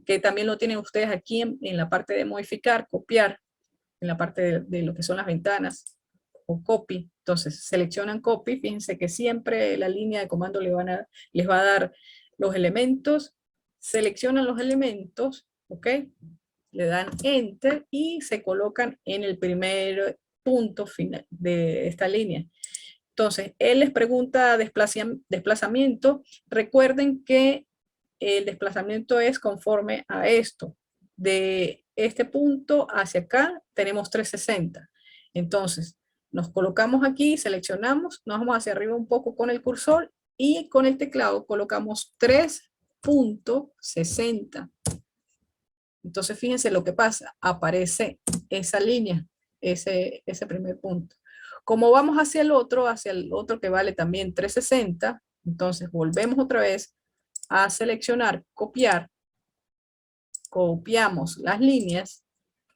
A: que también lo tienen ustedes aquí en la parte de modificar, copiar, en la parte de lo que son las ventanas, o copy. Entonces, seleccionan copy, fíjense que siempre la línea de comando les va a dar los elementos, seleccionan los elementos, ¿ok? Le dan enter y se colocan en el primer punto final de esta línea. Entonces, él les pregunta desplazamiento. Recuerden que el desplazamiento es conforme a esto. De este punto hacia acá tenemos 360. Entonces, nos colocamos aquí, seleccionamos, nos vamos hacia arriba un poco con el cursor y con el teclado colocamos 3.60. Entonces, fíjense lo que pasa. Aparece esa línea, ese primer punto. Como vamos hacia el otro que vale también 360, entonces volvemos otra vez a seleccionar, copiar, copiamos las líneas,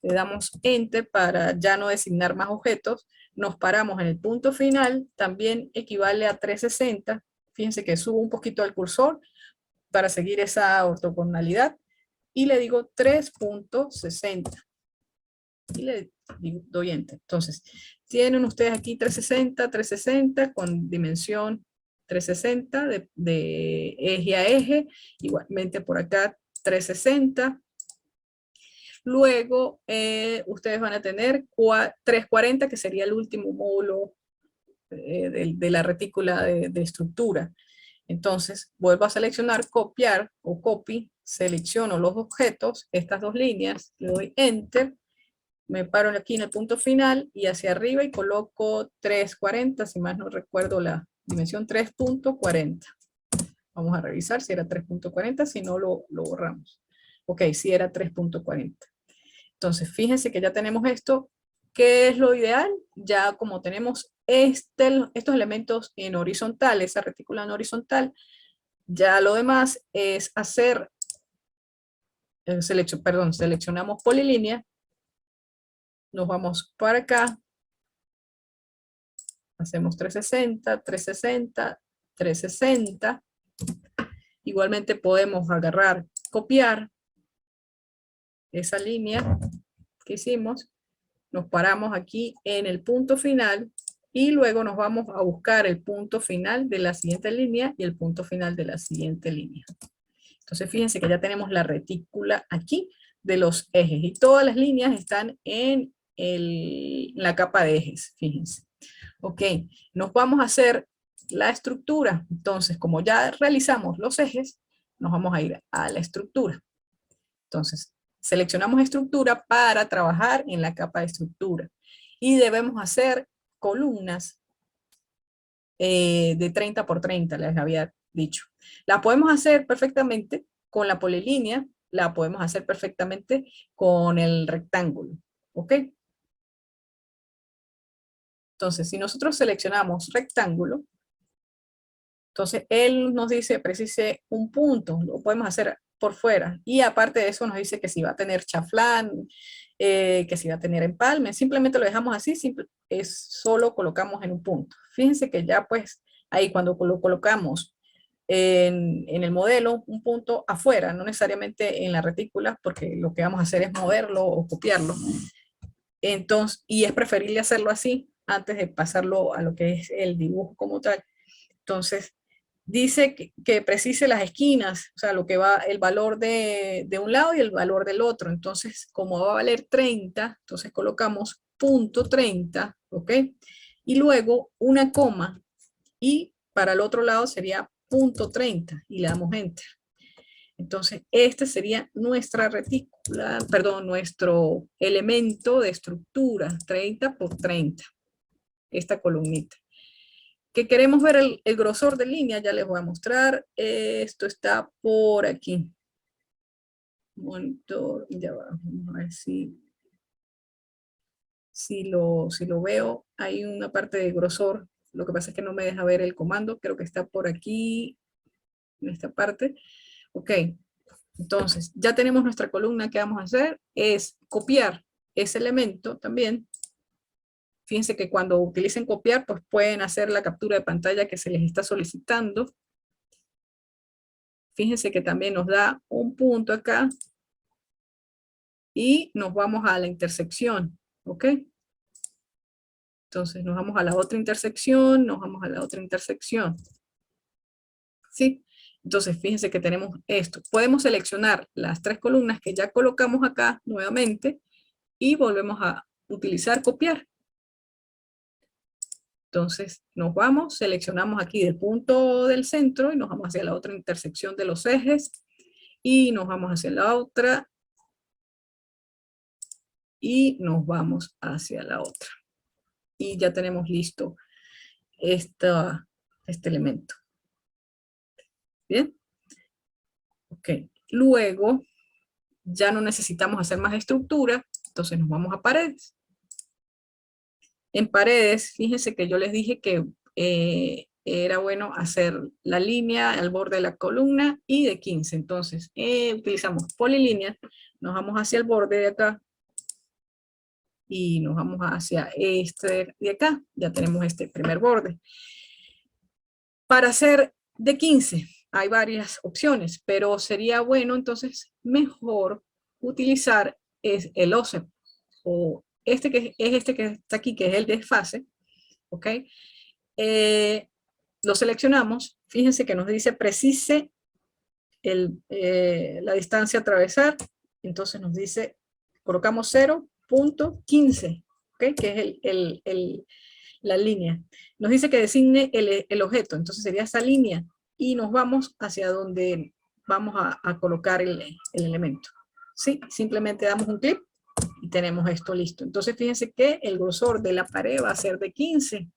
A: le damos Enter para ya no designar más objetos, nos paramos en el punto final, también equivale a 360, fíjense que subo un poquito al cursor para seguir esa ortogonalidad, y le digo 3.60, y le doy Enter. Entonces, tienen ustedes aquí 360, 360 con dimensión 360 de eje a eje, igualmente por acá 360. Luego, ustedes van a tener 340, que sería el último módulo de la retícula de estructura. Entonces, vuelvo a seleccionar copiar o copy, selecciono los objetos, estas dos líneas, le doy Enter, me paro aquí en el punto final y hacia arriba y coloco 340, si más no recuerdo la dimensión 3.40. Vamos a revisar si era 3.40, si no lo borramos. Ok, si era 3.40. Entonces, fíjense que ya tenemos esto. ¿Qué es lo ideal? Ya como tenemos estos elementos en horizontal, esa retícula en horizontal, ya lo demás es hacer, seleccionamos polilínea, nos vamos para acá, hacemos 360, 360, 360. Igualmente podemos agarrar, copiar esa línea que hicimos, nos paramos aquí en el punto final y luego nos vamos a buscar el punto final de la siguiente línea y el punto final de la siguiente línea. Entonces fíjense que ya tenemos la retícula aquí de los ejes y todas las líneas están en la capa de ejes, fíjense. Ok, nos vamos a hacer la estructura. Entonces, como ya realizamos los ejes, nos vamos a ir a la estructura. Entonces, seleccionamos estructura para trabajar en la capa de estructura. Y debemos hacer columnas de 30 por 30, les había dicho. La podemos hacer perfectamente con la polilínea, la podemos hacer perfectamente con el rectángulo. ¿Ok? Entonces, si nosotros seleccionamos rectángulo, entonces él nos dice, precise un punto, lo podemos hacer por fuera. Y aparte de eso nos dice que si va a tener chaflán, que si va a tener empalme, simplemente lo dejamos así, solo colocamos en un punto. Fíjense que ya pues ahí cuando lo colocamos en el modelo, un punto afuera, no necesariamente en la retícula, porque lo que vamos a hacer es moverlo o copiarlo. Entonces, y es preferible hacerlo así antes de pasarlo a lo que es el dibujo como tal. Entonces, dice que precise las esquinas, o sea, lo que va, el valor de un lado y el valor del otro. Entonces, como va a valer 30, entonces colocamos punto 30, ¿ok? Y luego una coma, y para el otro lado sería punto 30, y le damos Enter. Entonces, este sería nuestra retícula, perdón, nuestro elemento de estructura, 30 por 30, esta columnita. Que queremos ver el grosor de línea, ya les voy a mostrar. Esto está por aquí. Monitor, ya va, vamos a ver si Si lo veo, hay una parte de grosor. Lo que pasa es que no me deja ver el comando. Creo que está por aquí, en esta parte. Ok, entonces ya tenemos nuestra columna. ¿Qué vamos a hacer? Es copiar ese elemento también. Fíjense que cuando utilicen copiar, pues pueden hacer la captura de pantalla que se les está solicitando. Fíjense que también nos da un punto acá. Y nos vamos a la intersección, ¿ok? Entonces nos vamos a la otra intersección, nos vamos a la otra intersección. ¿Sí? Entonces fíjense que tenemos esto. Podemos seleccionar las tres columnas que ya colocamos acá nuevamente y volvemos a utilizar copiar. Entonces nos vamos, seleccionamos aquí del punto del centro y nos vamos hacia la otra intersección de los ejes y nos vamos hacia la otra y nos vamos hacia la otra. Y ya tenemos listo este elemento. Bien. Ok. Luego, ya no necesitamos hacer más estructura, entonces nos vamos a paredes. En paredes, fíjense que yo les dije que era bueno hacer la línea al borde de la columna y de 15. Entonces, utilizamos polilínea, nos vamos hacia el borde de acá y nos vamos hacia este de acá. Ya tenemos este primer borde. Para hacer de 15 hay varias opciones, pero sería bueno entonces mejor utilizar el OSEP o este que está aquí, que es el desfase, ¿ok? Lo seleccionamos, fíjense que nos dice precise la distancia a atravesar, entonces nos dice, colocamos 0.15, ¿ok? Que es la línea. Nos dice que designe el objeto, entonces sería esa línea, y nos vamos hacia donde vamos a colocar el elemento. ¿Sí? Simplemente damos un clic y tenemos esto listo. Entonces fíjense que el grosor de la pared va a ser de 15.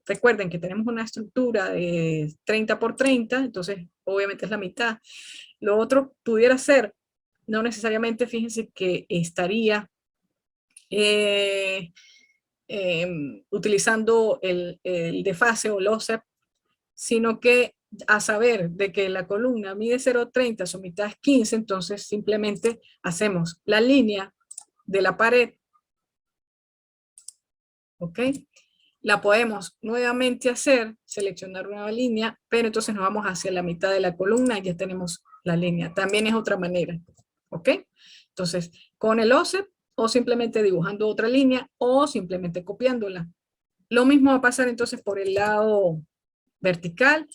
A: Recuerden que tenemos una estructura de 30 por 30, entonces obviamente es la mitad. Lo otro pudiera ser, no necesariamente, fíjense que estaría utilizando el desfase o el OSEP, sino que a saber de que la columna mide 0,30, su mitad es 15, entonces simplemente hacemos la línea de la pared, ¿ok? La podemos nuevamente hacer, seleccionar una línea, pero entonces nos vamos hacia la mitad de la columna y ya tenemos la línea. También es otra manera, ¿ok? Entonces, con el offset o simplemente dibujando otra línea o simplemente copiándola. Lo mismo va a pasar entonces por el lado vertical.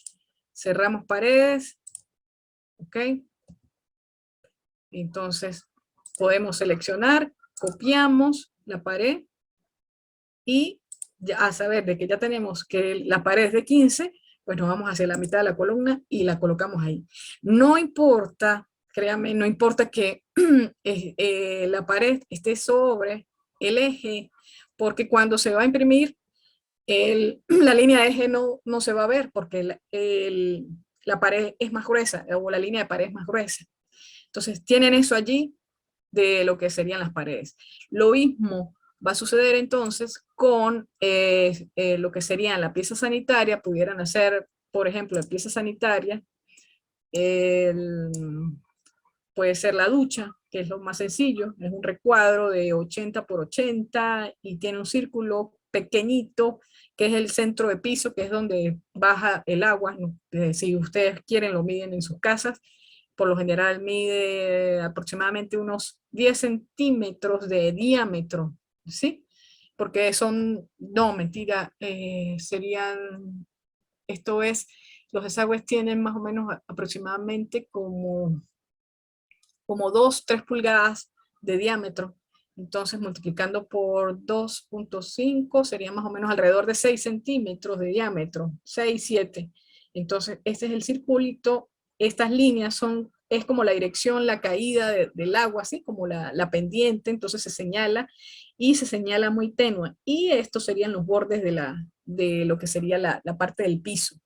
A: Cerramos paredes, ¿ok? Entonces, podemos seleccionar, copiamos la pared y ya, a saber de que ya tenemos que la pared es de 15, pues nos vamos hacia la mitad de la columna y la colocamos ahí. No importa, créanme, no importa que la pared esté sobre el eje, porque cuando se va a imprimir, la línea de eje no se va a ver, porque la pared es más gruesa, o la línea de pared es más gruesa. Entonces, tienen eso allí de lo que serían las paredes. Lo mismo va a suceder entonces con lo que serían la pieza sanitaria. Pudieran hacer, por ejemplo, la pieza sanitaria, puede ser la ducha, que es lo más sencillo, es un recuadro de 80 por 80 y tiene un círculo pequeñito, que es el centro de piso, que es donde baja el agua. Si ustedes quieren lo miden en sus casas, por lo general mide aproximadamente unos 10 centímetros de diámetro, ¿sí? Porque son, no, mentira, serían, esto es, los desagües tienen más o menos aproximadamente como 2, 3 pulgadas de diámetro. Entonces, multiplicando por 2.5 sería más o menos alrededor de 6 centímetros de diámetro, 6, 7. Entonces, este es el circulito. Estas líneas es como la dirección, la caída del agua, así como la pendiente. Entonces se señala y se señala muy tenue. Y estos serían los bordes de lo que sería la parte del piso.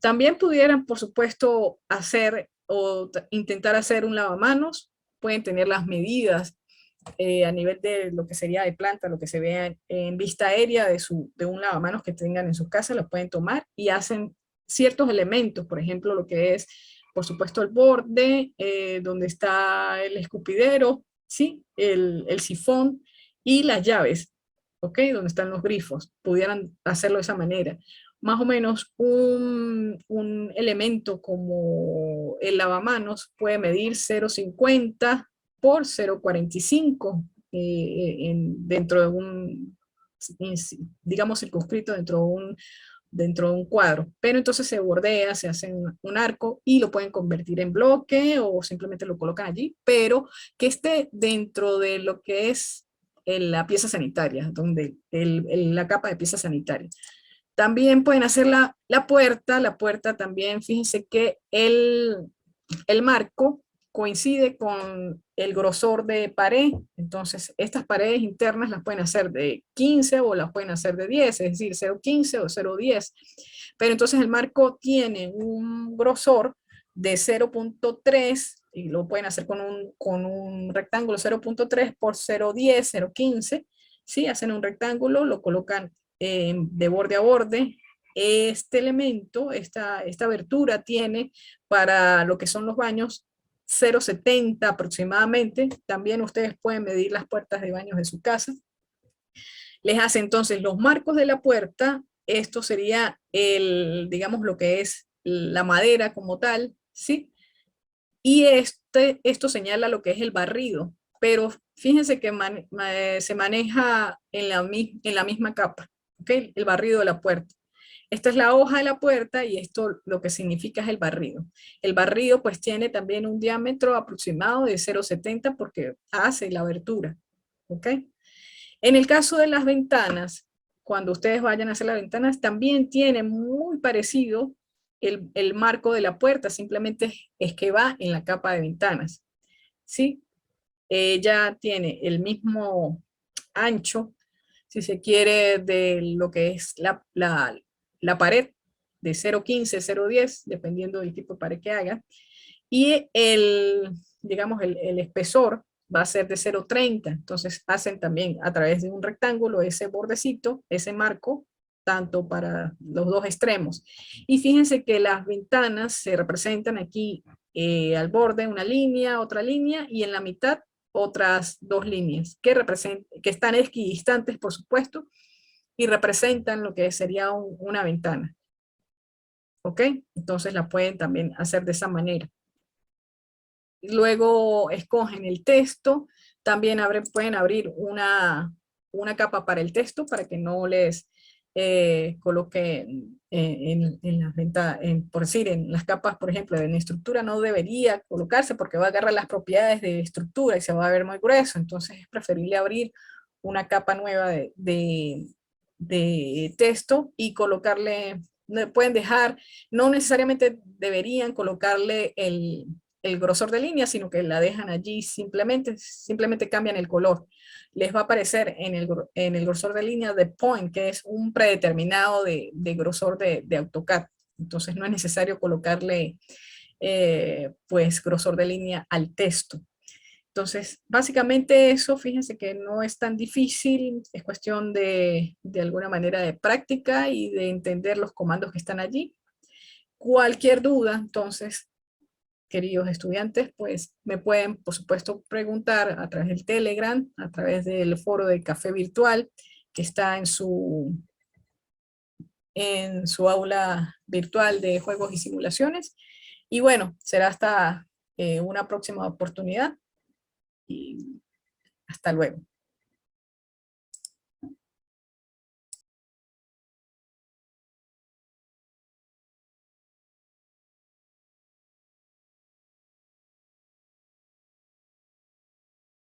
A: También pudieran, por supuesto, hacer o intentar hacer un lavamanos. Pueden tener las medidas a nivel de lo que sería de planta, lo que se vea en vista aérea de un lavamanos que tengan en sus casas, lo pueden tomar y hacen ciertos elementos, por ejemplo, lo que es, por supuesto, el borde, donde está el escupidero, ¿sí? El sifón y las llaves, ¿ok? Donde están los grifos, pudieran hacerlo de esa manera. Más o menos un elemento como el lavamanos puede medir 0,50 por 0,45 dentro de un, digamos, circunscrito dentro de un cuadro. Pero entonces se bordea, se hace un arco y lo pueden convertir en bloque o simplemente lo colocan allí, pero que esté dentro de lo que es la pieza sanitaria, donde la capa de pieza sanitaria. También pueden hacer la puerta también, fíjense que el marco coincide con el grosor de pared, entonces estas paredes internas las pueden hacer de 15 o las pueden hacer de 10, es decir, 0,15 o 0,10, pero entonces el marco tiene un grosor de 0,3 y lo pueden hacer con un rectángulo 0,3 por 0,10, 0,15, ¿sí? Hacen un rectángulo, lo colocan de borde a borde. Este elemento, esta abertura tiene para lo que son los baños 0,70 aproximadamente. También ustedes pueden medir las puertas de baños de su casa. Les hace entonces los marcos de la puerta. Esto sería digamos, lo que es la madera como tal, ¿sí? Y esto señala lo que es el barrido, pero fíjense que se maneja en la misma capa, ¿ok? El barrido de la puerta. Esta es la hoja de la puerta y esto lo que significa es el barrido. El barrido pues tiene también un diámetro aproximado de 0,70 porque hace la abertura, ¿ok? En el caso de las ventanas, cuando ustedes vayan a hacer las ventanas, también tiene muy parecido el marco de la puerta, simplemente es que va en la capa de ventanas, ¿sí? Ella tiene el mismo ancho, si se quiere, de lo que es la pared, de 0,15, 0,10, dependiendo del tipo de pared que haga, y digamos, el espesor va a ser de 0,30, entonces hacen también a través de un rectángulo ese bordecito, ese marco, tanto para los dos extremos. Y fíjense que las ventanas se representan aquí al borde una línea, otra línea, y en la mitad otras dos líneas que están equidistantes, por supuesto, y representan lo que sería una ventana. ¿Ok? Entonces la pueden también hacer de esa manera. Luego escogen el texto, también pueden abrir una capa para el texto para que no les coloque en las ventanas, por decir, en las capas, por ejemplo, en estructura no debería colocarse porque va a agarrar las propiedades de estructura y se va a ver muy grueso, entonces es preferible abrir una capa nueva de texto y colocarle, pueden dejar, no necesariamente deberían colocarle el grosor de línea, sino que la dejan allí simplemente cambian el color. Les va a aparecer en el grosor de línea de point, que es un predeterminado de grosor de AutoCAD. Entonces no es necesario colocarle pues grosor de línea al texto. Entonces, básicamente eso, fíjense que no es tan difícil, es cuestión de alguna manera de práctica y de entender los comandos que están allí. Cualquier duda, entonces, queridos estudiantes, pues me pueden, por supuesto, preguntar a través del Telegram, a través del foro de Café Virtual, que está en su aula virtual de juegos y simulaciones. Y bueno, será hasta una próxima oportunidad y hasta luego.